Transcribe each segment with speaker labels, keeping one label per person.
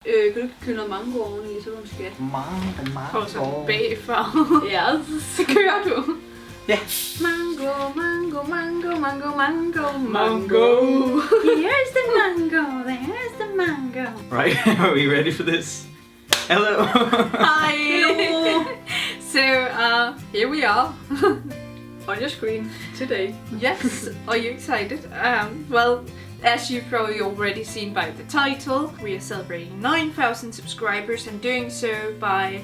Speaker 1: Kan du ikke køre noget mango oveni, så er du en skat?
Speaker 2: Mango.
Speaker 3: Og så bagfra.
Speaker 1: Yes.
Speaker 3: Kører du?
Speaker 2: Ja.
Speaker 1: Mango, mango, mango, mango, mango,
Speaker 3: Mango.
Speaker 1: Here's the mango, there's the mango.
Speaker 2: Right, are we ready for this? Hello.
Speaker 3: Hi.
Speaker 1: Hello.
Speaker 3: So here we are.
Speaker 1: On your screen today.
Speaker 3: Yes, are you excited? Well, as you've probably already seen by the title, we are celebrating 9,000 subscribers and doing so by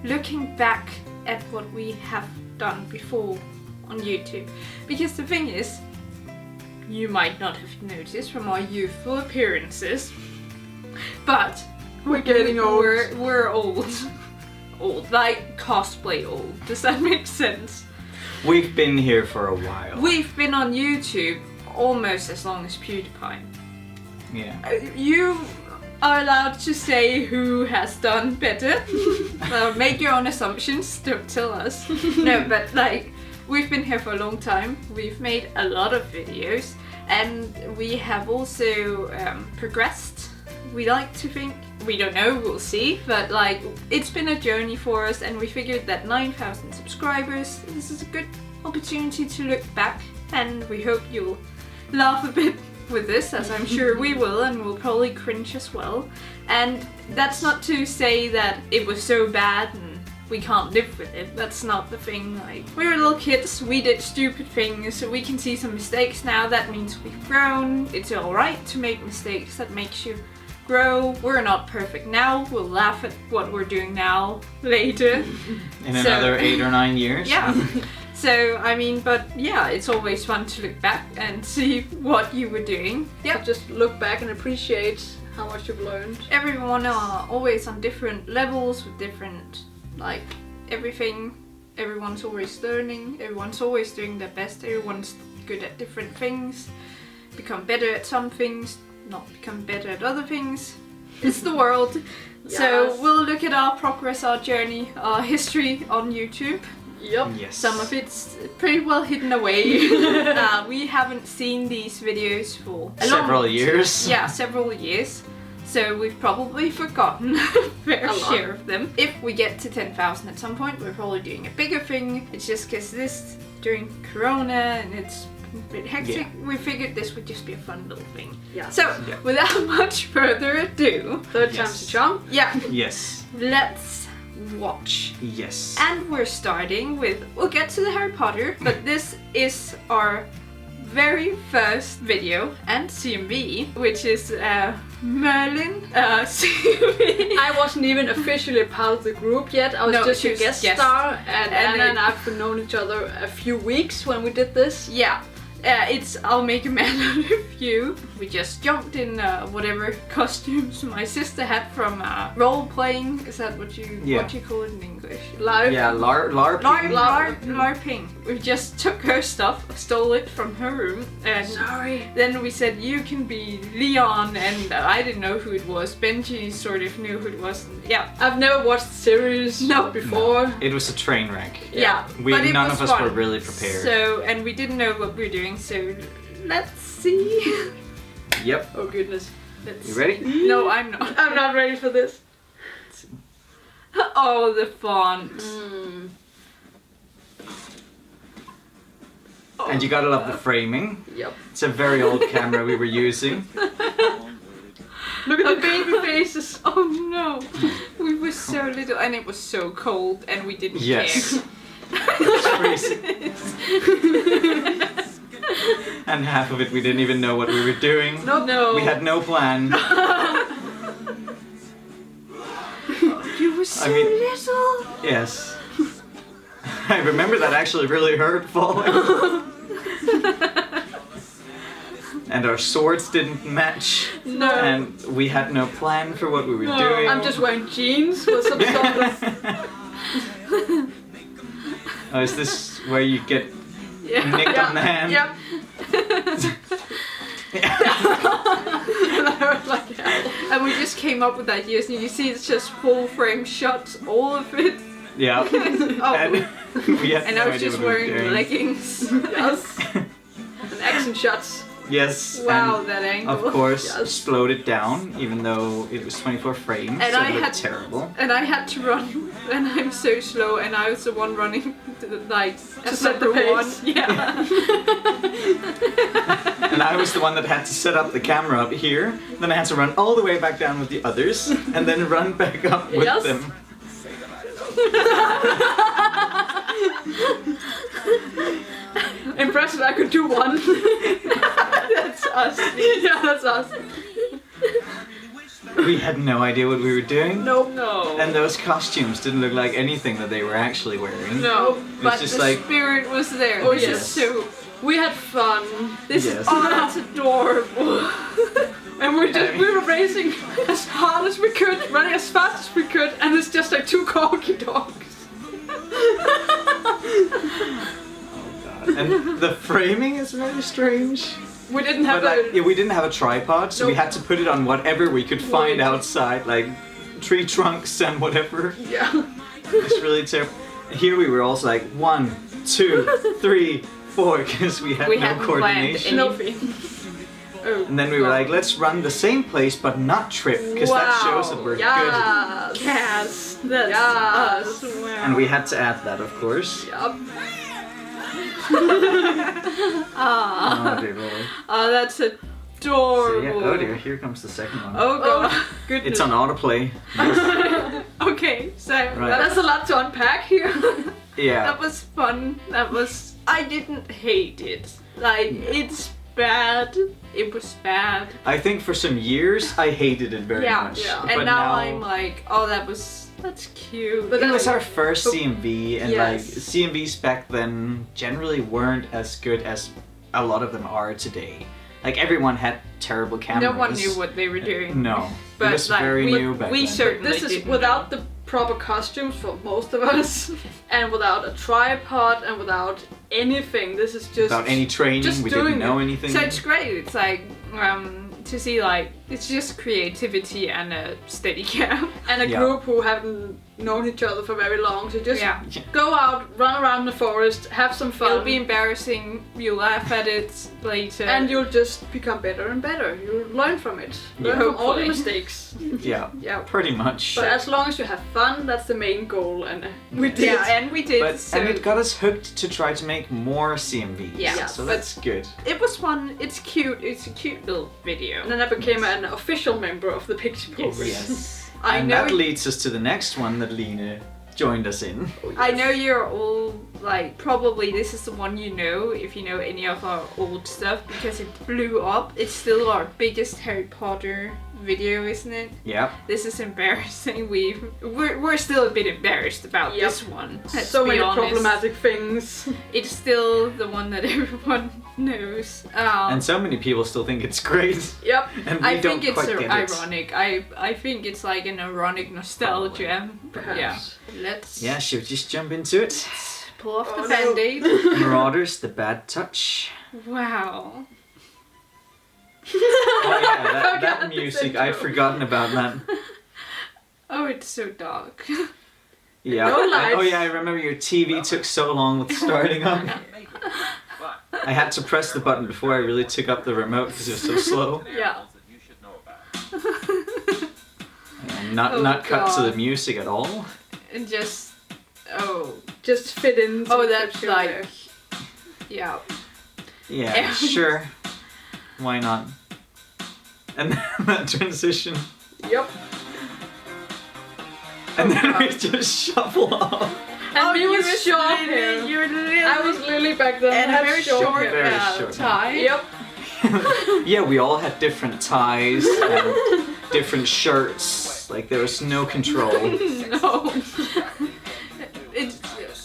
Speaker 3: looking back at what we have done before on YouTube. Because the thing is, you might not have noticed from our youthful appearances, but
Speaker 1: We're getting old.
Speaker 3: We're old. Old, like cosplay old. Does that make sense?
Speaker 2: We've been here for a while.
Speaker 3: We've been on YouTube almost as long as PewDiePie.
Speaker 2: Yeah.
Speaker 3: You are allowed to say who has done better. Well, make your own assumptions, don't tell us. No, but like, we've been here for a long time. We've made a lot of videos and we have also progressed. We like to think, we don't know, we'll see, but like, it's been a journey for us and we figured that 9,000 subscribers, this is a good opportunity to look back, and we hope you'll laugh a bit with this, as I'm sure we will, and we'll probably cringe as well. And that's not to say that it was so bad and we can't live with it. That's not the thing. Like, we were little kids, we did stupid things, so we can see some mistakes now. That means we've grown. It's alright to make mistakes. That makes you grow. We're not perfect now. We'll laugh at what we're doing now later.
Speaker 2: In another 8 or 9 years.
Speaker 3: Yeah. So, I mean, but yeah, it's always fun to look back and see what you were doing.
Speaker 1: Yeah. Just look back and appreciate how much you've learned.
Speaker 3: Everyone are always on different levels with different, like, everything. Everyone's always learning. Everyone's always doing their best. Everyone's good at different things. Become better at some things, not become better at other things. It's the world.
Speaker 1: Yes.
Speaker 3: So we'll look at our progress, our journey, our history on YouTube.
Speaker 1: Yep.
Speaker 2: Yes.
Speaker 3: Some of it's pretty well hidden away. We haven't seen these videos for a
Speaker 2: Several
Speaker 3: long
Speaker 2: years.
Speaker 3: Yeah, several years. So we've probably forgotten a fair
Speaker 1: A lot.
Speaker 3: share of them. If we get to 10,000 at some point, we're probably doing a bigger thing. It's just because this during Corona and it's a bit hectic.
Speaker 2: Yeah.
Speaker 3: We figured this would just be a fun little thing.
Speaker 1: Yeah.
Speaker 3: So
Speaker 2: Yeah.
Speaker 3: without much further ado,
Speaker 1: Third
Speaker 2: Yes.
Speaker 1: time's a charm.
Speaker 3: yeah,
Speaker 2: Yes.
Speaker 3: let's watch.
Speaker 2: Yes.
Speaker 3: And we're starting with, we'll get to the Harry Potter, but this is our very first video and CMV, which is Merlin CMV.
Speaker 1: I wasn't even officially part of the group yet. I was
Speaker 3: No,
Speaker 1: just
Speaker 3: she
Speaker 1: a
Speaker 3: was
Speaker 1: guest
Speaker 3: guest.
Speaker 1: star, and Anna
Speaker 3: it-
Speaker 1: and I've known each other a few weeks when we did this.
Speaker 3: Yeah. It's I'll make a man out of you. We just jumped in whatever costumes my sister had from role playing. Is that what you call it in English?
Speaker 1: Live.
Speaker 2: Yeah, LARPing.
Speaker 3: LARPing. We just took her stuff, stole it from her room, and
Speaker 1: Sorry.
Speaker 3: then we said you can be Leon, and I didn't know who it was. Benji sort of knew who it was. And, yeah,
Speaker 1: I've never watched the series
Speaker 3: No.
Speaker 1: before.
Speaker 2: It was a train wreck.
Speaker 3: yeah. but it
Speaker 2: None
Speaker 3: was
Speaker 2: of us
Speaker 3: fun.
Speaker 2: were really prepared.
Speaker 3: So, and we didn't know what we were doing. So, let's see.
Speaker 2: Yep.
Speaker 1: Oh goodness.
Speaker 3: Let's
Speaker 2: You ready?
Speaker 3: No, I'm not.
Speaker 1: I'm not ready for this.
Speaker 3: Oh, the font.
Speaker 1: Mm.
Speaker 2: And you gotta love the framing.
Speaker 1: Yep.
Speaker 2: It's a very old camera we were using.
Speaker 1: Look at the baby faces.
Speaker 3: Oh no, we were so little, and it was so cold, and we didn't
Speaker 2: Yes.
Speaker 3: care.
Speaker 2: It's freezing. And half of it we didn't even know what we were doing.
Speaker 3: No,
Speaker 2: We had no plan.
Speaker 3: You were so
Speaker 2: mean-
Speaker 3: little.
Speaker 2: Yes. I remember that actually really hurt falling. And our swords didn't match.
Speaker 3: No.
Speaker 2: And we had no plan for what we were doing.
Speaker 1: I'm just wearing jeans with some sort of.
Speaker 2: Oh, is this where you get
Speaker 3: Yeah.
Speaker 2: nicked on the hand?
Speaker 1: Yep. And I was like, yeah.
Speaker 3: And we just came up with ideas, and you see it's just full frame shots, all of it.
Speaker 2: Yeah.
Speaker 3: Oh,
Speaker 2: And we had
Speaker 3: and
Speaker 2: no
Speaker 3: I was
Speaker 2: idea
Speaker 3: just
Speaker 2: what we were
Speaker 3: wearing
Speaker 2: doing.
Speaker 3: leggings.
Speaker 1: Yes. And action shots.
Speaker 2: Yes.
Speaker 3: Wow,
Speaker 2: and
Speaker 3: that angle.
Speaker 2: of course,
Speaker 1: Yes.
Speaker 2: slowed it down, even though it was 24 frames,
Speaker 3: And
Speaker 2: so
Speaker 3: I
Speaker 2: it looked
Speaker 3: had-
Speaker 2: terrible.
Speaker 3: And I had to run, and I'm so slow, and I was the one running, like, as
Speaker 1: set the
Speaker 3: number one.
Speaker 1: pace.
Speaker 3: Yeah.
Speaker 2: And I was the one that had to set up the camera up here, then I had to run all the way back down with the others, and then run back up with
Speaker 1: Yes.
Speaker 2: them.
Speaker 1: Impressive, I could do one.
Speaker 3: That's us.
Speaker 1: Yeah, that's us.
Speaker 2: We had no idea what we were doing.
Speaker 1: Nope. No.
Speaker 2: And those costumes didn't look like anything that they were actually wearing.
Speaker 1: No.
Speaker 2: It
Speaker 3: But
Speaker 2: was just
Speaker 3: the
Speaker 2: like,
Speaker 3: spirit was there.
Speaker 1: Oh,
Speaker 3: which is
Speaker 1: yes.
Speaker 3: so.
Speaker 1: We had fun.
Speaker 3: This
Speaker 2: Yes.
Speaker 3: is oh, that's adorable.
Speaker 1: And we were racing as hard as we could, running as fast as we could, and it's just like two corgi dogs.
Speaker 2: and the framing is very strange.
Speaker 1: We didn't have
Speaker 2: But
Speaker 1: a...
Speaker 2: yeah, we didn't have a tripod, so we
Speaker 1: Nope.
Speaker 2: had to put it on whatever we could find
Speaker 1: Wood.
Speaker 2: outside, like tree trunks and whatever.
Speaker 1: Yeah.
Speaker 2: It's really terrible. Here we were also like 1, 2, 3, 4, because we had
Speaker 3: We
Speaker 2: no
Speaker 3: hadn't
Speaker 2: coordination.
Speaker 3: planned
Speaker 1: Anything. Oh,
Speaker 2: And then we were like, let's run the same place but not trip, because that shows that we're good.
Speaker 1: Yes.
Speaker 3: Yes, that's
Speaker 1: Yes.
Speaker 3: us. Wow.
Speaker 2: And we had to add that, of course.
Speaker 1: Yup.
Speaker 3: Ah.
Speaker 2: Oh dear Lord.
Speaker 3: Oh, that's
Speaker 2: So
Speaker 3: adorable.
Speaker 2: yeah, oh dear, here comes the second one.
Speaker 3: Oh god.
Speaker 1: Oh, goodness.
Speaker 2: It's on autoplay. Yes.
Speaker 3: Okay, so
Speaker 1: That's a lot to unpack here.
Speaker 2: Yeah.
Speaker 3: that was fun. That was. I didn't hate it. Like it's bad. It was bad.
Speaker 2: I think for some years I hated it very
Speaker 3: Yeah.
Speaker 2: much.
Speaker 1: Yeah.
Speaker 2: But
Speaker 3: And now I'm like, oh, that's cute.
Speaker 1: But
Speaker 2: it
Speaker 1: then
Speaker 2: was our first CMV, and like
Speaker 1: Yes.
Speaker 2: CMVs back then generally weren't as good as a lot of them are today. Like everyone had terrible cameras.
Speaker 3: no one knew what they were doing.
Speaker 2: No,
Speaker 3: But,
Speaker 2: it was
Speaker 3: like,
Speaker 2: very
Speaker 3: we-
Speaker 2: new back
Speaker 3: we
Speaker 2: then.
Speaker 3: certainly
Speaker 1: This is
Speaker 3: didn't
Speaker 1: without the proper costumes for most of us, and without a tripod, and without anything. This is just
Speaker 2: Without any training,
Speaker 1: just
Speaker 2: we
Speaker 1: doing
Speaker 2: didn't know
Speaker 1: it.
Speaker 2: anything.
Speaker 3: So it's great. It's like to see like it's just creativity and a steady cam.
Speaker 1: and a
Speaker 2: Yeah.
Speaker 1: group who haven't known each other for very long. So just
Speaker 3: Yeah.
Speaker 1: go out, run around the forest, have some fun.
Speaker 3: It'll be embarrassing. You laugh at it later.
Speaker 1: and you'll just become better and better. You'll learn from it. Learn from all
Speaker 3: Hopefully.
Speaker 1: your mistakes.
Speaker 2: Yeah,
Speaker 1: Yeah.
Speaker 2: pretty much.
Speaker 1: But as long as you have fun, that's the main goal, and we did.
Speaker 3: yeah, and we did.
Speaker 2: But
Speaker 3: so
Speaker 2: and it got us hooked to try to make more CMVs.
Speaker 3: Yeah,
Speaker 2: so
Speaker 3: but-
Speaker 2: that's good.
Speaker 3: it was fun. It's cute. It's a cute little video.
Speaker 1: And then I became an official member of the PixiePokers.
Speaker 2: Yes.
Speaker 3: I
Speaker 2: and
Speaker 3: know.
Speaker 2: that leads us to the next one that Line joined us in.
Speaker 3: I know you're all like probably this is the one you know if you know any of our old stuff because it blew up. It's still our biggest Harry Potter video, isn't it?
Speaker 2: Yeah.
Speaker 3: This is embarrassing. We're still a bit embarrassed about
Speaker 1: Yep.
Speaker 3: this one. Let's
Speaker 1: So
Speaker 3: be
Speaker 1: many
Speaker 3: honest.
Speaker 1: problematic things.
Speaker 3: It's still the one that everyone knows.
Speaker 2: And so many people still think it's great.
Speaker 1: Yep.
Speaker 2: And we
Speaker 3: I
Speaker 2: don't
Speaker 3: think it's
Speaker 2: quite get it.
Speaker 3: ironic. I think it's like an ironic nostalgia.
Speaker 1: Perhaps.
Speaker 3: Yeah. Let's
Speaker 2: Yeah, should we just jump into it?
Speaker 3: pull off
Speaker 1: Oh,
Speaker 3: the
Speaker 1: no.
Speaker 3: band-aid.
Speaker 2: Marauders, the bad touch.
Speaker 3: Wow.
Speaker 2: Oh yeah,
Speaker 1: forgot
Speaker 2: that
Speaker 1: the
Speaker 2: music,
Speaker 1: intro.
Speaker 2: I'd forgotten about that.
Speaker 3: Oh, it's so dark.
Speaker 2: Yeah.
Speaker 1: No lights.
Speaker 2: Oh yeah, I remember your TV took so long with starting up. I had to press the button before I really took up the remote because it was so slow.
Speaker 1: Yeah.
Speaker 2: And not
Speaker 3: Oh,
Speaker 2: cut to
Speaker 3: God.
Speaker 2: the music at all.
Speaker 3: And just
Speaker 1: Just fit in.
Speaker 3: oh, that's like yeah.
Speaker 2: Yeah,
Speaker 3: Yeah.
Speaker 2: sure. Why not? And then that transition.
Speaker 1: Yep.
Speaker 2: And then we just shuffle off.
Speaker 1: And me
Speaker 3: you
Speaker 1: was
Speaker 3: were
Speaker 1: short
Speaker 3: Lily,
Speaker 1: hair.
Speaker 3: You're Lily.
Speaker 1: I was Lily back then.
Speaker 3: and
Speaker 1: I
Speaker 3: a
Speaker 1: had
Speaker 3: very short,
Speaker 2: Very
Speaker 3: uh,
Speaker 2: short.
Speaker 3: tie.
Speaker 1: Yep.
Speaker 2: Yeah, we all had different ties and different shirts. Like there was no control.
Speaker 3: No.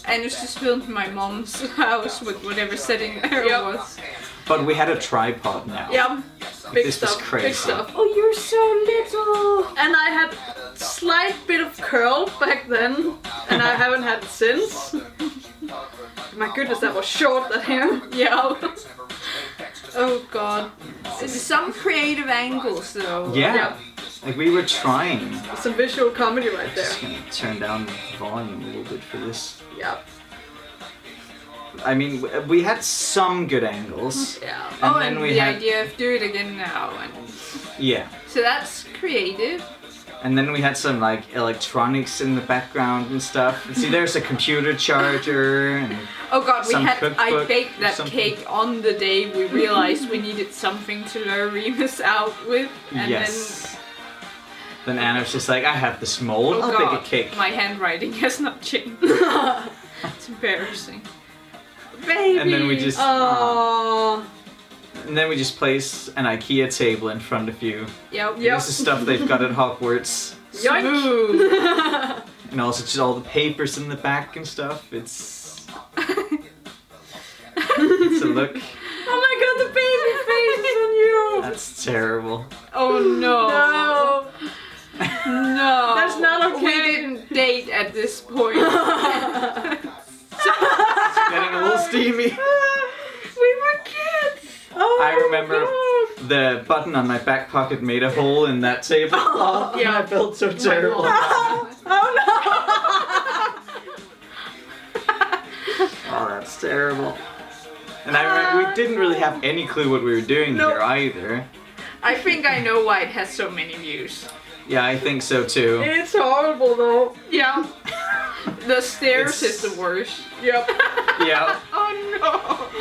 Speaker 3: And it's just filmed in my mom's house with whatever setting there
Speaker 1: Yep.
Speaker 3: was.
Speaker 2: But we had a tripod now.
Speaker 1: Yep. Big
Speaker 2: This was
Speaker 1: stuff.
Speaker 2: crazy.
Speaker 1: Big stuff.
Speaker 3: Oh, you're so little.
Speaker 1: And I had slight bit of curl back then, and I haven't had it since. My goodness, that was short, that hair.
Speaker 3: Yeah. Oh god. Some creative angles though.
Speaker 2: Yeah.
Speaker 1: Yep.
Speaker 2: Like we were trying.
Speaker 1: Some visual comedy right there.
Speaker 2: Just gonna turn down the volume a little bit for this.
Speaker 1: Yep.
Speaker 2: I mean, we had some good angles.
Speaker 3: Yeah.
Speaker 2: And
Speaker 3: Oh,
Speaker 2: then
Speaker 3: and
Speaker 2: we
Speaker 3: the
Speaker 2: had-
Speaker 3: idea of do it again now, and
Speaker 2: Yeah.
Speaker 3: so that's creative.
Speaker 2: And then we had some like electronics in the background and stuff. See, there's a computer charger and
Speaker 3: Oh god, I
Speaker 2: cookbook
Speaker 3: baked
Speaker 2: or
Speaker 3: that
Speaker 2: something.
Speaker 3: cake on the day we realized we needed something to lure Remus out with. And
Speaker 2: yes. Then Anna was just like, I have this mold,
Speaker 3: then, oh
Speaker 2: I'll
Speaker 3: god,
Speaker 2: bake a cake.
Speaker 3: my handwriting has not changed. It's embarrassing. Baby!
Speaker 2: And then we just
Speaker 1: Oh.
Speaker 2: and then we just place an IKEA table in front of you.
Speaker 3: Yep.
Speaker 2: This is stuff they've got at Hogwarts.
Speaker 3: Smooth.
Speaker 2: And also just all the papers in the back and stuff. It's a look.
Speaker 1: Oh my god, the baby face is on you!
Speaker 2: That's terrible.
Speaker 3: Oh no.
Speaker 1: No!
Speaker 3: No.
Speaker 1: That's not okay.
Speaker 3: We didn't date at this point.
Speaker 2: It's getting a little steamy.
Speaker 1: We were kids! Oh,
Speaker 2: I remember
Speaker 1: God.
Speaker 2: the button on my back pocket made a hole in that tablecloth.
Speaker 3: Yeah.
Speaker 2: And I felt so terrible. Oh, that's terrible. And I remember we didn't really have any clue what we were doing
Speaker 1: Nope.
Speaker 2: here either.
Speaker 3: I think I know why it has so many views.
Speaker 2: Yeah, I think so too.
Speaker 1: It's horrible though.
Speaker 3: Yeah. The stairs
Speaker 2: It's-
Speaker 3: is the worst.
Speaker 1: Yep.
Speaker 2: Yeah.
Speaker 3: Oh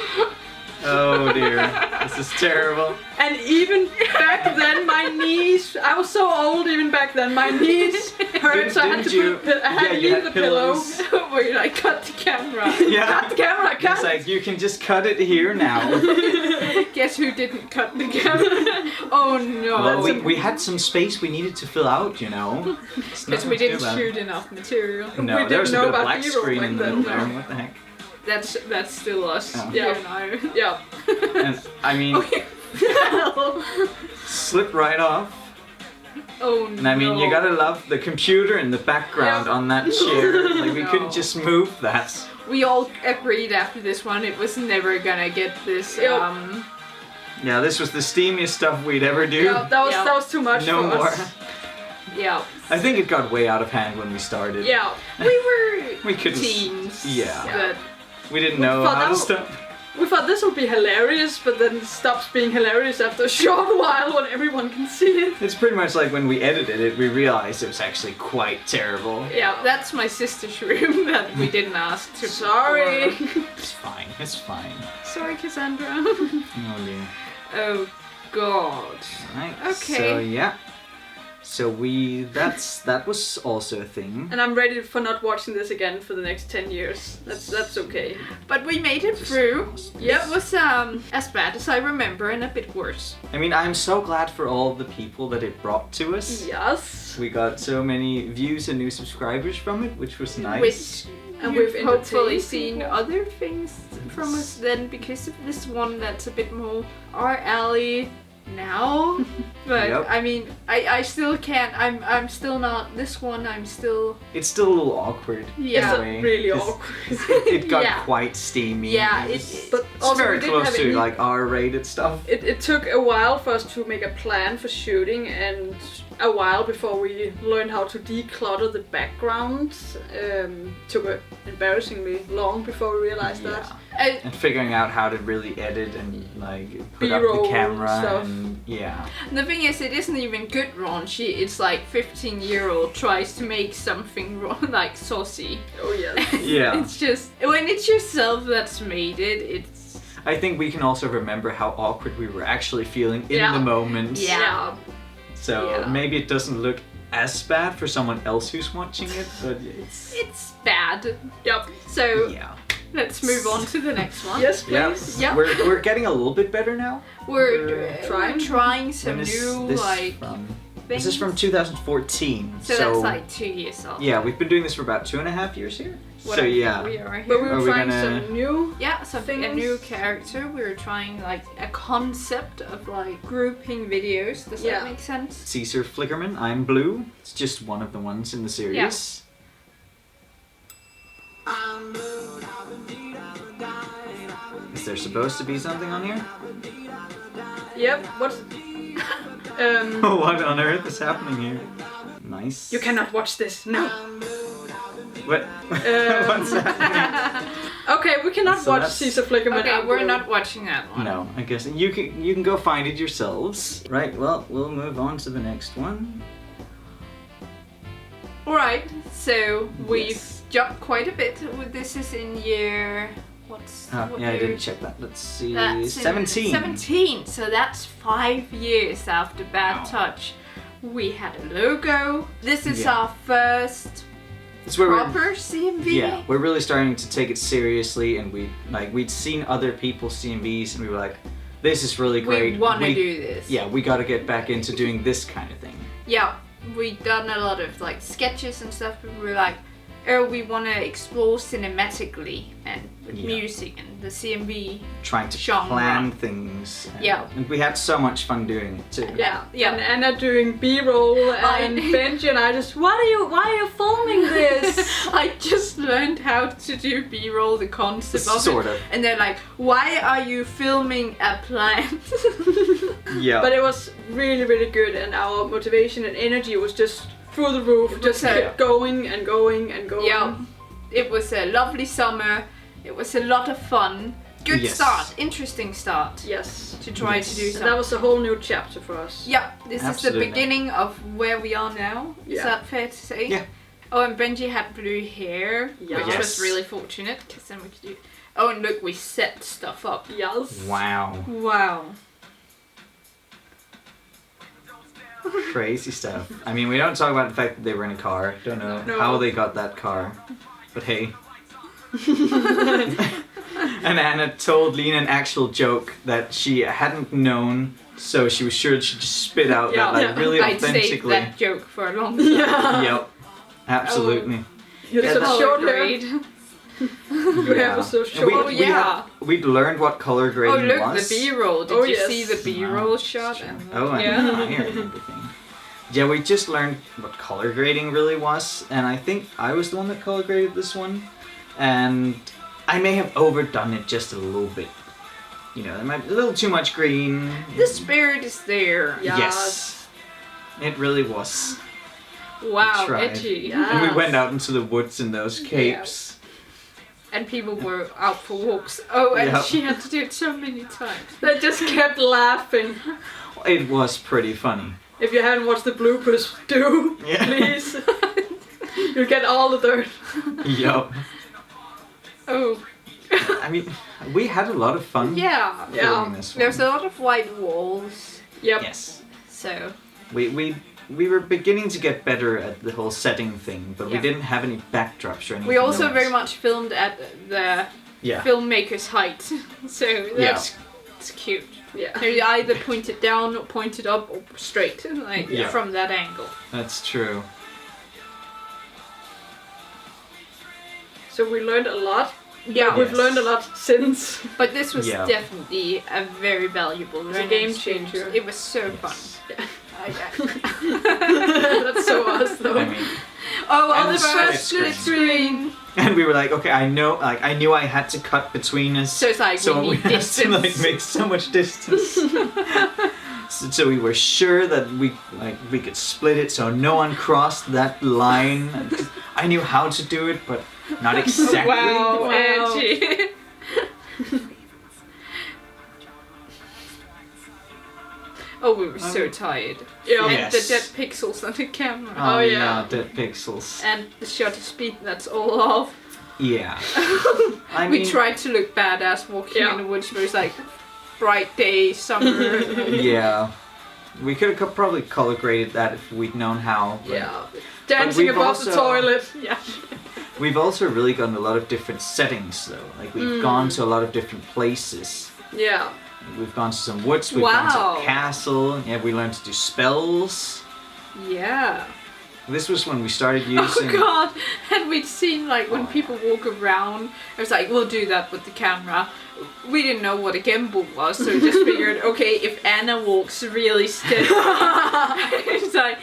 Speaker 2: Oh dear. This is terrible.
Speaker 1: And even back then, my knees, I was so old even back then, my knees hurt, so I had to I had to
Speaker 2: you
Speaker 1: leave
Speaker 2: had
Speaker 1: the pillow.
Speaker 2: pillows.
Speaker 3: no. Where you like cut the camera.
Speaker 2: Yeah.
Speaker 1: Cut the camera, cut!
Speaker 2: It's like, you can just cut it here now.
Speaker 3: Guess who didn't cut the camera? Oh no.
Speaker 2: Well, we had some space we needed to fill out, you know. It's
Speaker 3: Because
Speaker 2: nothing
Speaker 3: we
Speaker 2: too
Speaker 3: didn't
Speaker 2: bad.
Speaker 3: shoot enough material.
Speaker 2: No,
Speaker 1: We
Speaker 2: there was a
Speaker 1: didn't
Speaker 2: bit
Speaker 1: know
Speaker 2: of
Speaker 1: about
Speaker 2: black
Speaker 1: B-roll
Speaker 2: screen in the
Speaker 1: back
Speaker 2: middle
Speaker 1: then,
Speaker 2: there. What the heck?
Speaker 3: That's still us.
Speaker 2: Oh.
Speaker 3: Yeah.
Speaker 1: Yeah.
Speaker 3: No.
Speaker 1: Yeah.
Speaker 2: And I mean, slip right off.
Speaker 3: Oh no.
Speaker 2: And I mean, you gotta love the computer in the background
Speaker 1: Yeah.
Speaker 2: on that chair. Like, we
Speaker 3: No.
Speaker 2: couldn't just move that.
Speaker 3: We all agreed after this one it was never gonna get this.
Speaker 1: Yep.
Speaker 2: Yeah, this was the steamiest stuff we'd ever do.
Speaker 1: Yeah,
Speaker 3: Yeah.
Speaker 1: that was too much
Speaker 2: No
Speaker 1: for
Speaker 2: more.
Speaker 1: us.
Speaker 3: Yeah.
Speaker 2: I think it got way out of hand when we started.
Speaker 1: Yeah.
Speaker 3: We were
Speaker 2: We couldn't.
Speaker 3: teens.
Speaker 2: Yeah.
Speaker 3: But
Speaker 2: We didn't know
Speaker 1: For
Speaker 2: how to
Speaker 1: now-
Speaker 2: stop.
Speaker 1: We thought this would be hilarious, but then it stops being hilarious after a short while when everyone can see it.
Speaker 2: It's pretty much like when we edited it, we realized it was actually quite terrible.
Speaker 1: Yeah.
Speaker 3: that's my sister's room that we didn't ask to.
Speaker 1: Sorry.
Speaker 2: It's fine. It's fine.
Speaker 3: Sorry, Cassandra.
Speaker 2: Oh dear.
Speaker 3: Oh God.
Speaker 2: Right.
Speaker 3: Okay.
Speaker 2: So yeah. So that was also a thing.
Speaker 1: And I'm ready for not watching this again for the next 10 years. That's okay.
Speaker 3: But we made it through.
Speaker 1: Yep.
Speaker 3: It was as bad as I remember and a bit worse.
Speaker 2: I mean, I'm so glad for all the people that it brought to us.
Speaker 1: Yes.
Speaker 2: We got so many views and new subscribers from it, which was nice.
Speaker 3: Which
Speaker 1: And
Speaker 3: you've
Speaker 1: we've
Speaker 3: hopefully
Speaker 1: entertained
Speaker 3: seen
Speaker 1: people.
Speaker 3: other things from us then because of this one that's a bit more our alley now. But
Speaker 2: Yep.
Speaker 3: I mean, I still can't. I'm still not this one. I'm still
Speaker 2: It's still a little awkward.
Speaker 3: Yeah.
Speaker 2: in a way,
Speaker 1: Really
Speaker 2: 'cause
Speaker 1: awkward.
Speaker 2: It got
Speaker 3: Yeah.
Speaker 2: quite steamy.
Speaker 3: Yeah,
Speaker 1: But
Speaker 2: It's
Speaker 1: also
Speaker 2: very
Speaker 1: we didn't
Speaker 2: close
Speaker 1: have
Speaker 2: to
Speaker 1: any.
Speaker 2: like R-rated stuff.
Speaker 1: It took a while for us to make a plan for shooting and a while before we learned how to declutter the background. Took embarrassingly long before we realized that.
Speaker 2: And figuring out how to really edit and like put up
Speaker 1: B-roll
Speaker 2: the camera
Speaker 1: stuff.
Speaker 2: and yeah.
Speaker 3: The thing is, it isn't even good raunchy. It's like 15-year-old tries to make something like saucy.
Speaker 1: Oh yes.
Speaker 2: Yeah.
Speaker 3: It's just when it's yourself that's made it. It's
Speaker 2: I think we can also remember how awkward we were actually feeling in
Speaker 1: Yeah.
Speaker 2: the moment.
Speaker 3: Yeah.
Speaker 2: So
Speaker 3: Yeah.
Speaker 2: maybe it doesn't look as bad for someone else who's watching it, but
Speaker 3: it's bad.
Speaker 1: Yep.
Speaker 3: So
Speaker 2: yeah.
Speaker 3: let's move on to the next one.
Speaker 1: Yes,
Speaker 2: Yeah.
Speaker 1: please.
Speaker 3: Yeah.
Speaker 2: We're getting a little bit better now.
Speaker 3: We're
Speaker 1: trying.
Speaker 3: trying some
Speaker 2: When is
Speaker 3: new
Speaker 2: this
Speaker 3: like
Speaker 2: from?
Speaker 3: things.
Speaker 2: This is from 2014.
Speaker 3: So that's like 2 years old.
Speaker 2: yeah, we've been doing this for about 2.5 years here. So
Speaker 3: Whatever
Speaker 2: yeah.
Speaker 3: we are
Speaker 1: But we
Speaker 3: here.
Speaker 1: were
Speaker 2: Are we
Speaker 1: trying
Speaker 2: gonna-
Speaker 1: some new.
Speaker 3: Yeah, something a
Speaker 1: things.
Speaker 3: new character. We were trying like a concept of like grouping videos. Does
Speaker 1: Yeah.
Speaker 3: that make sense?
Speaker 2: Caesar Flickerman, I'm Blue. It's just one of the ones in the series. Is there supposed to be something on here?
Speaker 1: Yep. What's?
Speaker 2: What on earth is happening here? Nice.
Speaker 1: You cannot watch this. No.
Speaker 2: What? What's happening?
Speaker 1: Okay, we cannot
Speaker 2: So
Speaker 1: watch
Speaker 2: that's-
Speaker 1: Caesar Flickerman.
Speaker 3: Okay, we're not watching that one.
Speaker 2: No, I guess you can go find it yourselves. Right. Well, we'll move on to the next one.
Speaker 3: Alright, so we've
Speaker 2: Yes.
Speaker 3: jumped quite a bit. This is in year... what
Speaker 2: Yeah, I
Speaker 3: year?
Speaker 2: didn't check that. Let's see.
Speaker 3: That's in
Speaker 2: 17.
Speaker 3: 17, so that's 5 years after Bad
Speaker 2: Wow.
Speaker 3: Touch. We had a logo. This is
Speaker 2: Yeah.
Speaker 3: our first
Speaker 2: It's where we're,
Speaker 3: proper CMV.
Speaker 2: yeah, we're really starting to take it seriously, and we'd seen other people's CMVs, and we were like, this is really great.
Speaker 3: We want to do this.
Speaker 2: Yeah, we got to get back into doing this kind of thing.
Speaker 3: Yeah, we've done a lot of like sketches and stuff, but we were like, oh, we want to explore cinematically and with
Speaker 2: Yeah.
Speaker 3: music and the CMV.
Speaker 2: Trying to
Speaker 3: Genre.
Speaker 2: plan things.
Speaker 3: Yeah.
Speaker 2: And we had so much fun doing it too.
Speaker 1: Yeah,
Speaker 3: Yeah.
Speaker 1: and Anna doing B-roll, and Benji and I just, why are you filming this?
Speaker 3: I just learned how to do B-roll, the concept of
Speaker 2: Sort
Speaker 3: it.
Speaker 2: of.
Speaker 3: And they're like, why are you filming a plant?
Speaker 2: Yeah.
Speaker 1: But it was really, really good, and our motivation and energy was just through the roof, just
Speaker 3: was,
Speaker 1: kept going and going and going.
Speaker 3: Yeah, it was a lovely summer. It was a lot of fun. Good
Speaker 2: Yes.
Speaker 3: start, interesting start
Speaker 1: Yes.
Speaker 3: to try
Speaker 2: Yes.
Speaker 3: to do
Speaker 1: And
Speaker 3: something.
Speaker 1: that was a whole new chapter for us.
Speaker 3: Yeah, this
Speaker 2: Absolutely.
Speaker 3: is the beginning of where we are now. Is
Speaker 1: Yeah.
Speaker 3: that fair to say?
Speaker 2: Yeah.
Speaker 3: Oh, and Benji had blue hair, which
Speaker 1: Yes.
Speaker 3: was really fortunate, because then we could do... Oh, and look, we set stuff up.
Speaker 1: Yes.
Speaker 2: Wow.
Speaker 3: Wow.
Speaker 2: Crazy stuff. I mean, we don't talk about the fact that they were in a car. Don't know
Speaker 1: No.
Speaker 2: how they got that car. But hey. And Anna told Lena an actual joke that she hadn't known, so she was sure she'd just spit out
Speaker 1: Yeah.
Speaker 2: that like
Speaker 1: Yeah.
Speaker 2: really
Speaker 3: I'd saved
Speaker 2: authentically.
Speaker 3: that joke for a long time.
Speaker 1: Yeah.
Speaker 2: Yep. Absolutely.
Speaker 1: You
Speaker 2: Yeah,
Speaker 1: had
Speaker 2: that's-
Speaker 1: some short hair.
Speaker 3: grade.
Speaker 1: Your hair was so
Speaker 2: And
Speaker 1: short.
Speaker 3: Oh, yeah.
Speaker 2: we'd learned what color
Speaker 3: Oh,
Speaker 2: grading
Speaker 3: look,
Speaker 2: was.
Speaker 3: the B-roll. Did
Speaker 1: Oh,
Speaker 3: you
Speaker 1: yes.
Speaker 3: see the B-roll shot?
Speaker 2: Oh, and
Speaker 3: Yeah.
Speaker 2: the fire and everything. Yeah, we just learned what color grading really was, and I think I was the one that color graded this one, and I may have overdone it just a little bit. You know, there might be a little too much green.
Speaker 3: The spirit is there.
Speaker 1: Yeah.
Speaker 2: Yes. It really was.
Speaker 3: Wow,
Speaker 2: tried.
Speaker 3: edgy.
Speaker 1: Yeah.
Speaker 2: And we
Speaker 1: Yes.
Speaker 2: went out into the woods in those capes.
Speaker 3: And people were out for walks. Oh, and
Speaker 2: Yeah.
Speaker 3: she had to do it so many times.
Speaker 1: They just kept laughing.
Speaker 2: It was pretty funny.
Speaker 1: If you haven't watched the bloopers, do,
Speaker 2: Yeah.
Speaker 1: please. You'll get all the dirt.
Speaker 2: Yup.
Speaker 3: Oh,
Speaker 2: I mean, we had a lot of fun
Speaker 3: yeah.
Speaker 2: filming this one.
Speaker 3: There's a lot of white walls,
Speaker 1: Yep.
Speaker 2: Yes.
Speaker 3: so
Speaker 2: We were beginning to get better at the whole setting thing, but we
Speaker 3: Yeah.
Speaker 2: didn't have any backdrops or anything.
Speaker 3: we also
Speaker 2: else.
Speaker 3: very much filmed at the
Speaker 2: Yeah.
Speaker 3: filmmaker's height. So that's it's cute.
Speaker 1: Yeah.
Speaker 3: They either pointed down or pointed up or straight, like
Speaker 2: Yeah.
Speaker 3: from that angle.
Speaker 2: That's true.
Speaker 1: So we learned a lot.
Speaker 3: Yeah,
Speaker 1: We've
Speaker 2: Yes.
Speaker 1: learned a lot since.
Speaker 3: but this was
Speaker 2: Yeah.
Speaker 3: definitely a very valuable
Speaker 1: a
Speaker 3: learning
Speaker 1: game
Speaker 3: experience.
Speaker 1: changer.
Speaker 3: It was so fun.
Speaker 1: That's so us though.
Speaker 2: I mean,
Speaker 3: Oh,
Speaker 2: And
Speaker 3: on the
Speaker 2: the
Speaker 3: first
Speaker 2: split
Speaker 3: split screen.
Speaker 2: and we were like, okay, I knew I had to cut between us.
Speaker 3: So it's like we need
Speaker 2: had to like
Speaker 3: distance.
Speaker 2: make so much distance. so we were sure that we could split it so no one crossed that line. I knew how to do it, but not exactly.
Speaker 3: Wow,
Speaker 1: Wow.
Speaker 3: edgy. Oh, we were so tired.
Speaker 1: Yeah.
Speaker 3: And
Speaker 2: Yes.
Speaker 3: the dead pixels on the camera.
Speaker 2: Oh,
Speaker 1: Oh,
Speaker 2: yeah.
Speaker 1: yeah.
Speaker 2: Dead pixels.
Speaker 3: And the shutter speed, that's all off.
Speaker 2: Yeah. I
Speaker 3: We
Speaker 2: mean,
Speaker 3: tried to look badass walking
Speaker 1: Yeah.
Speaker 3: in the woods, but it was like bright day, summer.
Speaker 2: Yeah. We could have probably color graded that if we'd known how. but
Speaker 1: Yeah. Dancing
Speaker 2: we've
Speaker 1: above the
Speaker 2: also-
Speaker 1: toilet.
Speaker 3: Yeah.
Speaker 2: We've also really gotten a lot of different settings though. Like we've gone to a lot of different places.
Speaker 1: Yeah.
Speaker 2: We've gone to some woods, we've gone to
Speaker 3: Wow.
Speaker 2: a castle, yeah, we learned to do spells.
Speaker 3: Yeah.
Speaker 2: This was when we started using
Speaker 3: Oh god! And we'd seen like when people walk around, it was like, we'll do that with the camera. We didn't know what a gimbal was, so we just figured, okay, if Anna walks really steadily, it's like,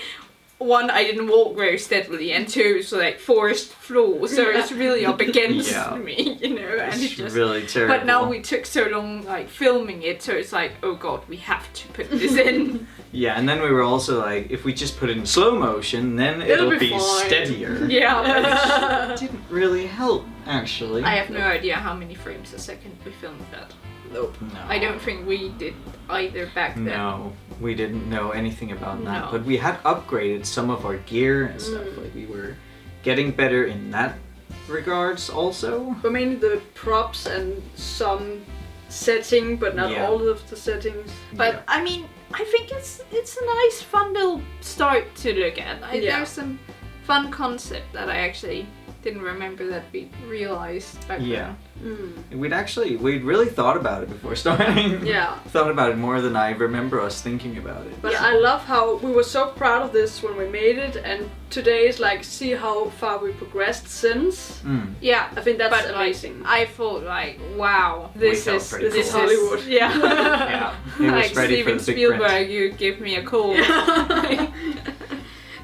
Speaker 3: one, I didn't walk very steadily, and two, it's like forest floor, so it's really up against
Speaker 2: Yeah.
Speaker 3: me, you know, and it
Speaker 2: It's
Speaker 3: just...
Speaker 2: really terrible.
Speaker 3: But now we took so long like filming it, so it's like, oh god, we have to put this in.
Speaker 2: Yeah, and then we were also like, if we just put it in slow motion, then it'll be
Speaker 1: fine.
Speaker 2: steadier.
Speaker 3: Yeah.
Speaker 2: It didn't really help, actually.
Speaker 3: I have no idea how many frames a second we filmed that.
Speaker 1: Nope.
Speaker 2: No.
Speaker 3: I don't think we did either back then.
Speaker 2: No, we didn't know anything about that.
Speaker 3: No.
Speaker 2: But we had upgraded some of our gear and stuff. Like we were getting better in that regards also.
Speaker 1: But mainly the props and some setting, but not
Speaker 2: Yeah.
Speaker 1: all of the settings.
Speaker 3: But
Speaker 2: Yeah.
Speaker 3: I mean, I think it's a nice, fun little start to look at.
Speaker 1: Yeah.
Speaker 3: There's some fun concept that I actually didn't remember that we realized back
Speaker 2: Yeah.
Speaker 3: then.
Speaker 2: We'd really thought about it before starting.
Speaker 1: Yeah.
Speaker 2: Thought about it more than I remember us thinking about it.
Speaker 1: But I love how we were so proud of this when we made it, and today is like, see how far we progressed since.
Speaker 2: Mm.
Speaker 3: Yeah,
Speaker 1: I think that's
Speaker 3: but
Speaker 1: amazing.
Speaker 3: I thought like, wow, this
Speaker 2: felt
Speaker 3: is
Speaker 2: pretty
Speaker 1: this is
Speaker 2: cool.
Speaker 1: Hollywood.
Speaker 3: Yeah.
Speaker 2: Yeah, it was
Speaker 3: Like
Speaker 2: ready
Speaker 3: Steven
Speaker 2: for the big
Speaker 3: Spielberg,
Speaker 2: print.
Speaker 3: you give me a call.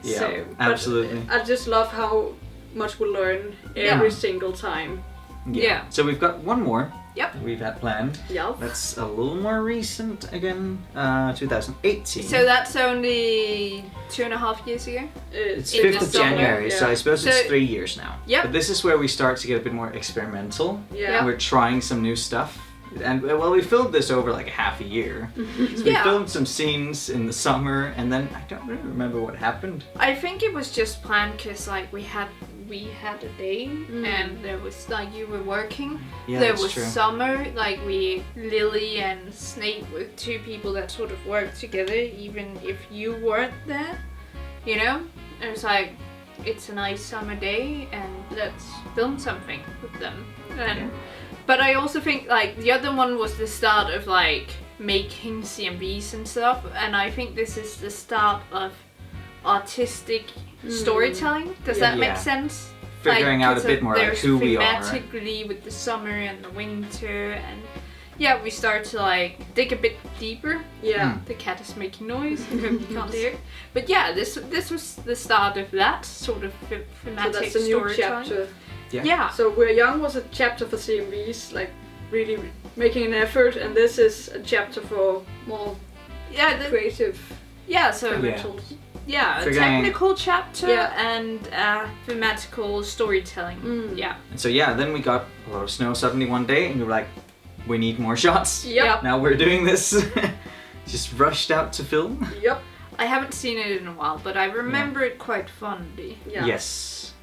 Speaker 2: Yeah,
Speaker 3: So,
Speaker 2: absolutely.
Speaker 1: I just love how much we learn every single time.
Speaker 3: Yeah.
Speaker 2: So we've got one more.
Speaker 3: Yep.
Speaker 2: We've had planned.
Speaker 1: Yeah.
Speaker 2: That's a little more recent again, 2018.
Speaker 3: So that's only 2.5 years ago.
Speaker 2: It's
Speaker 3: in
Speaker 2: 5th of
Speaker 3: December,
Speaker 2: January, so I suppose it's
Speaker 3: So-
Speaker 2: 3 years now.
Speaker 3: Yep.
Speaker 2: But this is where we start to get a bit more experimental.
Speaker 1: Yeah.
Speaker 2: And we're trying some new stuff. And well, we filmed this over like a half a year. So we
Speaker 3: Yeah.
Speaker 2: filmed some scenes in the summer, and then I don't really remember what happened.
Speaker 3: I think it was just planned because like we had a day and there was like you were working.
Speaker 2: Yeah,
Speaker 3: There
Speaker 2: that's
Speaker 3: was
Speaker 2: true.
Speaker 3: summer, like Lily and Snape were two people that sort of worked together even if you weren't there. You know? It was like, it's a nice summer day and let's film something with them. And but I also think like the other one was the start of like making CMVs and stuff, and I think this is the start of artistic storytelling. Does that make
Speaker 2: Yeah.
Speaker 3: sense?
Speaker 2: Figuring out a
Speaker 3: 'cause
Speaker 2: bit more like
Speaker 3: there's
Speaker 2: who we are.
Speaker 3: thematically with the summer and the winter, and yeah, we start to like dig a bit deeper.
Speaker 1: Yeah.
Speaker 3: The cat is making noise. I hope you can't hear it. But yeah, this was the start of that sort of
Speaker 1: So
Speaker 3: thematic
Speaker 1: that's a new
Speaker 3: storytelling.
Speaker 1: chapter.
Speaker 3: Yeah.
Speaker 1: So We're Young was a chapter for CMVs, like really making an effort, and this is a chapter for more
Speaker 3: Yeah.
Speaker 1: creative
Speaker 3: Yeah. So
Speaker 1: dimensions.
Speaker 3: yeah, a
Speaker 2: Figuring-
Speaker 3: technical chapter
Speaker 1: Yeah.
Speaker 3: and thematical storytelling. Yeah.
Speaker 2: And so yeah, then we got a lot of snow suddenly one day, and we were like, we need more shots.
Speaker 1: Yep.
Speaker 2: Now we're doing this. Just rushed out to film.
Speaker 1: Yep.
Speaker 3: I haven't seen it in a while, but I remember it quite fondly.
Speaker 1: Yeah.
Speaker 2: Yes.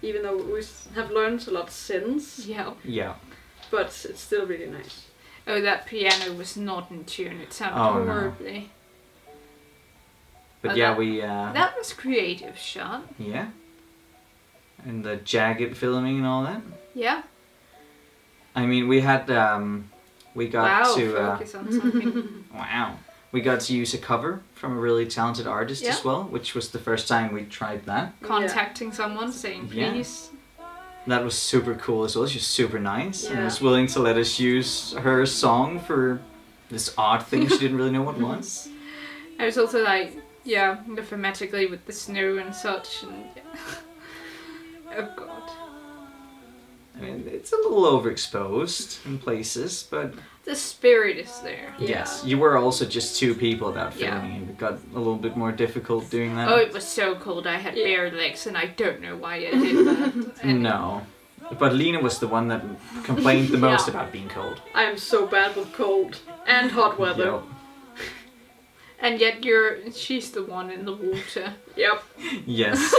Speaker 1: Even though we have learned a lot since,
Speaker 3: Yeah.
Speaker 2: Yeah.
Speaker 1: but it's still really nice.
Speaker 3: Oh, that piano was not in tune. It sounded
Speaker 2: Oh, no.
Speaker 3: horribly.
Speaker 2: But
Speaker 3: Oh,
Speaker 2: yeah,
Speaker 3: that-
Speaker 2: we
Speaker 3: That was creative shot.
Speaker 2: yeah. And the jagged filming and all that.
Speaker 3: Yeah.
Speaker 2: I mean, we had we got
Speaker 3: Wow.
Speaker 2: to
Speaker 3: Focus on something.
Speaker 2: wow. We got to use a cover from a really talented artist
Speaker 3: Yeah.
Speaker 2: as well, which was the first time we tried that.
Speaker 3: Contacting someone, saying
Speaker 2: Yeah.
Speaker 3: please.
Speaker 2: That was super cool as well. She was super nice and
Speaker 1: Yeah.
Speaker 2: was willing to let us use her song for this odd thing she didn't really know what was.
Speaker 3: I was also like, yeah, thematically with the snow and such, and yeah. Oh god.
Speaker 2: I mean, it's a little overexposed in places, but
Speaker 3: The spirit is there.
Speaker 2: yes, you were also just two people that
Speaker 3: Yeah.
Speaker 2: filming, and it got a little bit more difficult doing that.
Speaker 3: Oh, it was so cold. I had bare legs, and I don't know why I did that. And
Speaker 2: No. But Lena was the one that complained the most
Speaker 3: Yeah.
Speaker 2: about being cold.
Speaker 1: I am so bad with cold and hot weather.
Speaker 2: Yep.
Speaker 3: And yet she's the one in the water.
Speaker 1: Yep.
Speaker 2: Yes.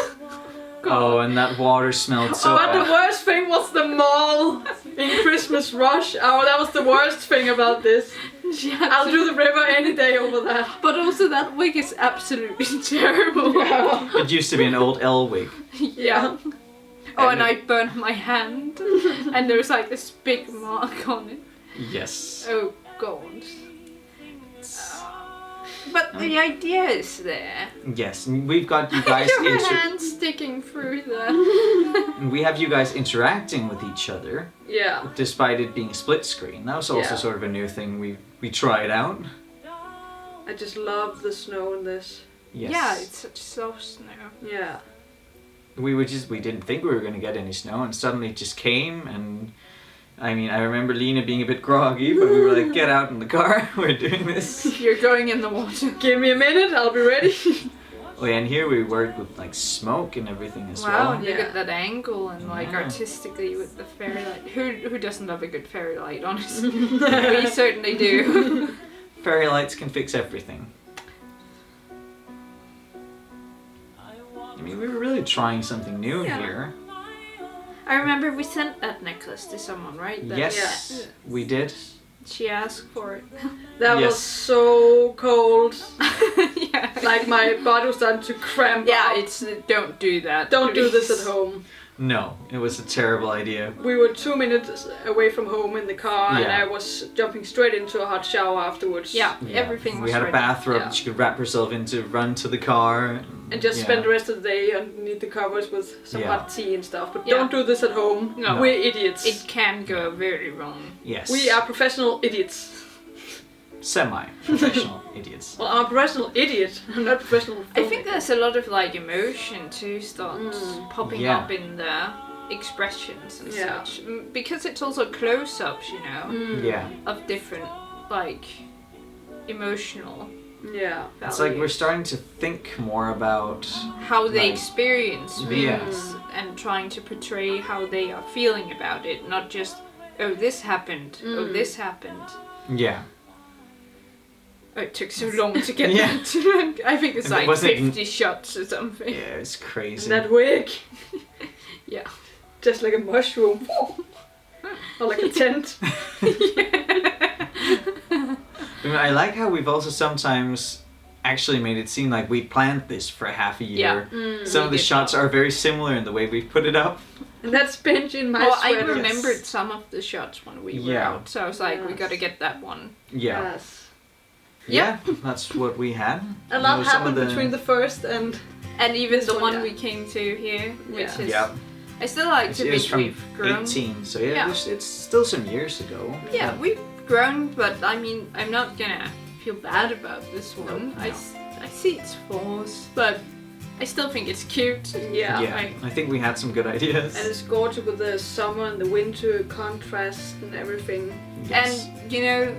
Speaker 2: Oh, and that water smelled so
Speaker 1: But the
Speaker 2: bad.
Speaker 1: worst thing was the mall in Christmas rush. Oh, that was the worst thing about this. I'll do the river any day over that.
Speaker 3: But also that wig is absolutely terrible.
Speaker 2: It used to be an old L wig.
Speaker 3: Yeah. Oh, and
Speaker 2: And
Speaker 3: I burnt my hand, and there was like this big mark on it.
Speaker 2: Yes.
Speaker 3: Oh god. But the idea is there.
Speaker 2: Yes, and we've got you guys
Speaker 3: Your hand sticking through the.
Speaker 2: we have you guys interacting with each other
Speaker 1: Yeah.
Speaker 2: despite it being split screen. That was also
Speaker 1: Yeah.
Speaker 2: sort of a new thing we tried out.
Speaker 1: I just love the snow in this.
Speaker 2: Yes.
Speaker 3: Yeah, it's such soft snow.
Speaker 1: Yeah.
Speaker 2: we didn't think we were going to get any snow, and suddenly it just came, and I mean, I remember Lena being a bit groggy, but we were like, get out in the car, we're doing this.
Speaker 3: You're going in the water.
Speaker 1: Give me a minute, I'll be ready.
Speaker 2: Oh yeah, and here we worked with like smoke and everything as
Speaker 3: Wow,
Speaker 2: well.
Speaker 3: and look
Speaker 1: Yeah.
Speaker 3: at that angle and like
Speaker 2: Yeah.
Speaker 3: artistically with the fairy light. Who doesn't love a good fairy light, honestly? We certainly do.
Speaker 2: Fairy lights can fix everything. I mean, we were really trying something new
Speaker 3: Yeah.
Speaker 2: here.
Speaker 3: I remember we sent that necklace to someone, right? That-
Speaker 2: Yes, we did.
Speaker 3: She asked for it.
Speaker 1: That
Speaker 2: Yes.
Speaker 1: was so cold.
Speaker 3: Yeah.
Speaker 1: Like my body was starting to cramp
Speaker 3: Yeah,
Speaker 1: up.
Speaker 3: it's don't do that.
Speaker 1: Don't do this
Speaker 3: please.
Speaker 1: at home.
Speaker 2: No, it was a terrible idea.
Speaker 1: We were 2 minutes away from home in the car, and
Speaker 2: Yeah.
Speaker 1: I was jumping straight into a hot shower afterwards.
Speaker 3: Yeah,
Speaker 2: Yeah.
Speaker 3: everything was
Speaker 2: We had a
Speaker 3: ready.
Speaker 2: bathrobe
Speaker 1: Yeah.
Speaker 2: that she could wrap herself into, run to the car.
Speaker 1: And just
Speaker 2: Yeah.
Speaker 1: spend the rest of the day underneath the covers with some
Speaker 2: Yeah.
Speaker 1: hot tea and stuff. But
Speaker 3: Yeah.
Speaker 1: don't do this at home.
Speaker 3: No.
Speaker 1: We're idiots.
Speaker 3: It can go very wrong.
Speaker 2: Yes.
Speaker 1: We are professional idiots.
Speaker 2: Semi-professional idiots.
Speaker 1: Well, I'm a professional idiot. I'm not a professional.
Speaker 3: I think there's a lot of like emotion too starts popping
Speaker 2: Yeah.
Speaker 3: up in the expressions and
Speaker 1: Yeah.
Speaker 3: such. Because it's also close-ups, you know,
Speaker 2: Yeah.
Speaker 3: of different like emotional
Speaker 1: Yeah.
Speaker 2: It's like we're
Speaker 3: values.
Speaker 2: starting to think more about
Speaker 3: How they
Speaker 2: like-
Speaker 3: experience
Speaker 2: Yeah.
Speaker 3: things and trying to portray how they are feeling about it, not just, oh, this happened, oh, this happened.
Speaker 2: yeah.
Speaker 3: Oh, it took so long to get
Speaker 2: Yeah.
Speaker 3: that to I think it's
Speaker 2: And it
Speaker 3: like
Speaker 2: wasn't-
Speaker 3: 50 shots or something.
Speaker 2: Yeah, it's crazy.
Speaker 1: And that wig.
Speaker 3: Yeah.
Speaker 1: Just like a mushroom. Or like a tent.
Speaker 2: I mean, I like how we've also sometimes actually made it seem like we planned this for half a year.
Speaker 3: Yeah.
Speaker 2: Some of the
Speaker 3: We did
Speaker 2: shots
Speaker 3: that.
Speaker 2: are very similar in the way we've put it up.
Speaker 1: And that's pinned in my
Speaker 3: Well, I
Speaker 1: sweater.
Speaker 3: remembered some of the shots when we were
Speaker 2: Yeah.
Speaker 3: out, so I was like, we
Speaker 1: Yes.
Speaker 3: gotta get that one.
Speaker 2: Yeah.
Speaker 1: Yes.
Speaker 2: Yeah, that's what we had.
Speaker 1: A
Speaker 2: You
Speaker 1: lot
Speaker 2: know, some of
Speaker 1: happened
Speaker 2: the-
Speaker 1: between the first and
Speaker 3: And even
Speaker 1: This
Speaker 3: the
Speaker 1: one,
Speaker 3: one
Speaker 1: yeah.
Speaker 3: we came to here, which
Speaker 1: Yeah.
Speaker 3: is,
Speaker 2: Yeah.
Speaker 3: I still like to
Speaker 2: It was
Speaker 3: think
Speaker 2: from
Speaker 3: we've grown.
Speaker 2: 18, so yeah,
Speaker 3: Yeah.
Speaker 2: It's still some years ago.
Speaker 3: Yeah, we've grown, but I mean, I'm not gonna feel bad about this one.
Speaker 2: No.
Speaker 3: I see its flaws, but I still think it's cute.
Speaker 1: yeah.
Speaker 2: Yeah,
Speaker 3: like-
Speaker 2: I think we had some good ideas.
Speaker 1: And it's gorgeous with the summer and the winter contrast and everything.
Speaker 2: Yes.
Speaker 3: And you know,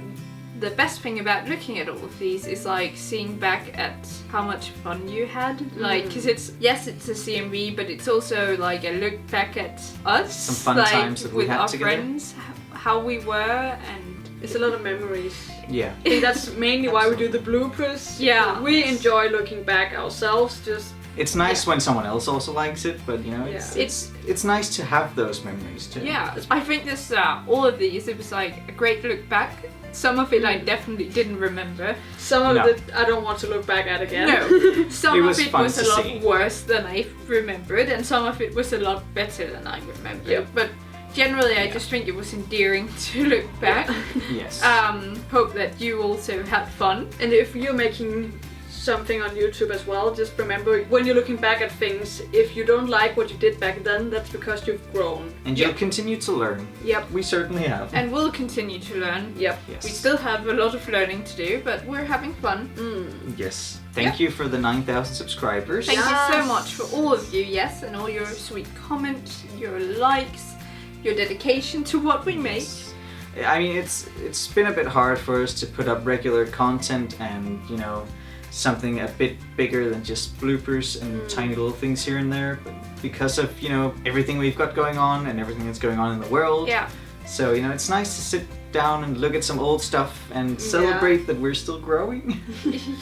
Speaker 3: the best thing about looking at all of these is like seeing back at how much fun you had. Like, because it's a CMV, but it's also like a look back at us,
Speaker 2: Some fun
Speaker 3: like,
Speaker 2: times that we
Speaker 3: with
Speaker 2: had
Speaker 3: our
Speaker 2: together.
Speaker 3: friends, how we were, and
Speaker 1: It's a lot of memories.
Speaker 2: Yeah.
Speaker 1: I think that's mainly why we do the bloopers.
Speaker 3: Yeah.
Speaker 1: We enjoy looking back ourselves, just
Speaker 2: It's nice when someone else also likes it, but you know, it's nice to have those memories too.
Speaker 3: yeah. I think this all of these, it was like a great look back. Some of it I definitely didn't remember.
Speaker 1: some of
Speaker 2: No.
Speaker 1: it I don't want to look back at again.
Speaker 3: No, some
Speaker 2: It
Speaker 3: of
Speaker 2: was
Speaker 3: it
Speaker 2: fun
Speaker 3: was a
Speaker 2: to
Speaker 3: lot
Speaker 2: see.
Speaker 3: worse than I remembered, and some of it was a lot better than I remembered.
Speaker 1: Yep.
Speaker 3: But generally, I just think it was endearing to look back.
Speaker 2: Yes.
Speaker 3: Hope that you also had fun.
Speaker 1: And if you're making something on YouTube as well, just remember when you're looking back at things, if you don't like what you did back then, that's because you've grown.
Speaker 2: and you'll continue to learn.
Speaker 1: Yep.
Speaker 2: We certainly have.
Speaker 3: And we'll continue to learn.
Speaker 1: Yep.
Speaker 2: yes.
Speaker 3: We still have a lot of learning to do, but we're having fun.
Speaker 2: Yes. Thank you for the 9,000 subscribers.
Speaker 3: Thank you so
Speaker 1: Yes.
Speaker 3: much for all of you, yes, and all your sweet comments, your likes, your dedication to what we make.
Speaker 2: I mean, it's been a bit hard for us to put up regular content and, you know, something a bit bigger than just bloopers and tiny little things here and there, but because of, you know, everything we've got going on and everything that's going on in the world.
Speaker 3: Yeah.
Speaker 2: So, you know, it's nice to sit down and look at some old stuff and celebrate that we're still growing.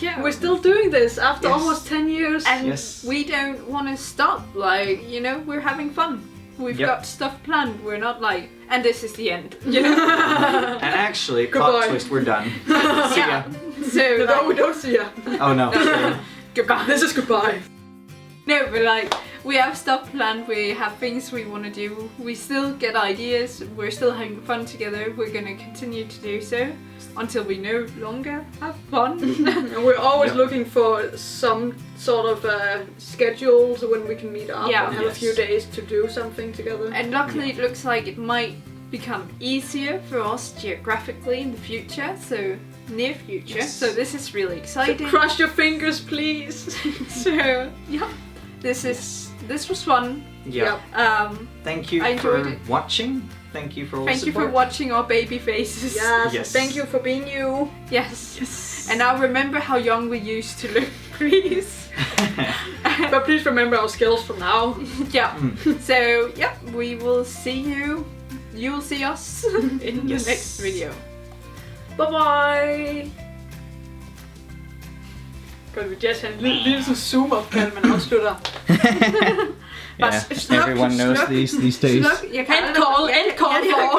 Speaker 3: Yeah.
Speaker 1: We're still doing this after
Speaker 2: Yes.
Speaker 1: almost 10 years.
Speaker 3: And
Speaker 2: Yes.
Speaker 3: we don't want to stop. Like, you know, we're having fun. We've
Speaker 2: Yep.
Speaker 3: got stuff planned. We're not like, and this is the end. You know?
Speaker 2: And actually,
Speaker 1: Goodbye.
Speaker 2: plot twist, we're done. See ya.
Speaker 3: So,
Speaker 1: no,
Speaker 3: like,
Speaker 1: we don't see ya.
Speaker 2: Oh no. sorry.
Speaker 3: goodbye.
Speaker 1: This is goodbye.
Speaker 3: No, but like, we have stuff planned. We have things we want to do. We still get ideas. We're still having fun together. We're gonna continue to do so until we no longer have fun.
Speaker 1: And we're always
Speaker 2: Yep.
Speaker 1: looking for some sort of schedules when we can meet up
Speaker 3: Yeah.
Speaker 1: and have
Speaker 2: Yes.
Speaker 1: a few days to do something together.
Speaker 3: And luckily, it looks like it might become easier for us geographically in the future. So near future.
Speaker 2: Yes.
Speaker 3: So this is really
Speaker 1: So
Speaker 3: exciting.
Speaker 1: cross your fingers, please.
Speaker 3: So yeah, this was fun.
Speaker 2: Yeah.
Speaker 1: Yep.
Speaker 2: Thank you
Speaker 3: I enjoyed
Speaker 2: for
Speaker 3: it.
Speaker 2: watching. thank you for all
Speaker 3: Thank
Speaker 2: the
Speaker 3: you
Speaker 2: support.
Speaker 3: for watching our baby faces.
Speaker 1: Yes. Thank you for being you.
Speaker 3: Yes.
Speaker 2: Yes.
Speaker 3: And now remember how young we used to look, please.
Speaker 1: But please remember our skills from now.
Speaker 3: Yeah. So, yeah, we will see you. You will see us in the next video.
Speaker 1: Bye bye. Kan vi just have en lille sådan zoom-opkald, man afslutter.
Speaker 2: Yeah, everyone knows these days.
Speaker 3: Sluk, jeg kan
Speaker 1: End call for all.